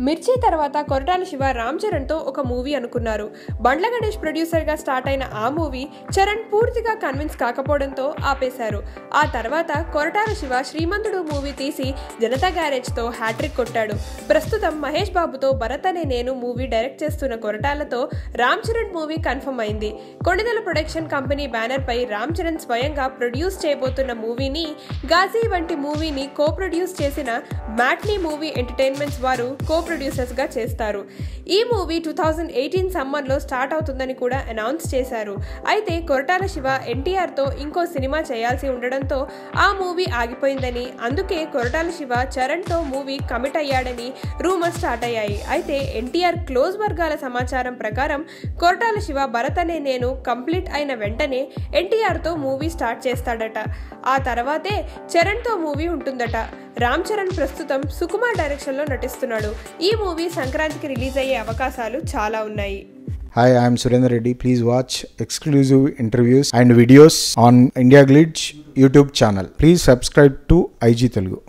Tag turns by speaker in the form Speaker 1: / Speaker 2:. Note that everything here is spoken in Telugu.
Speaker 1: మిర్చి తర్వాత కొరటాల శివ రామ్ చరణ్తో ఒక మూవీ అనుకున్నారు. బండ్ల గణేష్ ప్రొడ్యూసర్గా స్టార్ట్ అయిన ఆ మూవీ చరణ్ పూర్తిగా కన్విన్స్ కాకపోవడంతో ఆపేశారు. ఆ తర్వాత కొరటాల శివ శ్రీమంతుడు మూవీ తీసి జనతా గ్యారేజ్తో హ్యాట్రిక్ కొట్టాడు. ప్రస్తుతం మహేష్ బాబుతో భరత్ అనే నేను మూవీ డైరెక్ట్ చేస్తున్న కొరటాలతో రామ్ చరణ్ మూవీ కన్ఫర్మ్ అయింది. కొణిదెల ప్రొడక్షన్ కంపెనీ బ్యానర్ పై రామ్ చరణ్ స్వయంగా ప్రొడ్యూస్ చేయబోతున్న మూవీని గాజీ వంటి మూవీని కో ప్రొడ్యూస్ చేసిన మ్యాట్నీ మూవీ ఎంటర్టైన్మెంట్స్ వారు కో ప్రొడ్యూసర్స్ గా చేస్తారు. ఈ మూవీ 2018 సమ్మర్ లో స్టార్ట్ అవుతుందని కూడా అనౌన్స్ చేశారు. అయితే కొరటాల శివ ఎన్టీఆర్ తో ఇంకో సినిమా చేయాల్సి ఉండడంతో ఆ మూవీ ఆగిపోయిందని, అందుకే కొరటాల శివ చరణ్ తో మూవీ కమిట్ అయ్యాడని రూమర్స్ స్టార్ట్ అయ్యాయి. అయితే ఎన్టీఆర్ క్లోజ్ వర్గాల సమాచారం ప్రకారం కొరటాల శివ భరత్ అనే నేను కంప్లీట్ అయిన వెంటనే ఎన్టీఆర్ తో మూవీ స్టార్ట్ చేస్తాడట. ఆ తర్వాతే చరణ్ తో మూవీ ఉంటుందట. రామ్ చరణ్ ప్రస్తుతం సుకుమార్ డైరెక్షన్ లో నటిస్తున్నాడు. ఈ మూవీ సంక్రాంతికి రిలీజ్ అయ్యే అవకాశాలు చాలా ఉన్నాయి.
Speaker 2: Hi, I am Surendra Reddy. Please watch exclusive interviews and videos on India Glitch YouTube channel. Please subscribe to IG Telugu.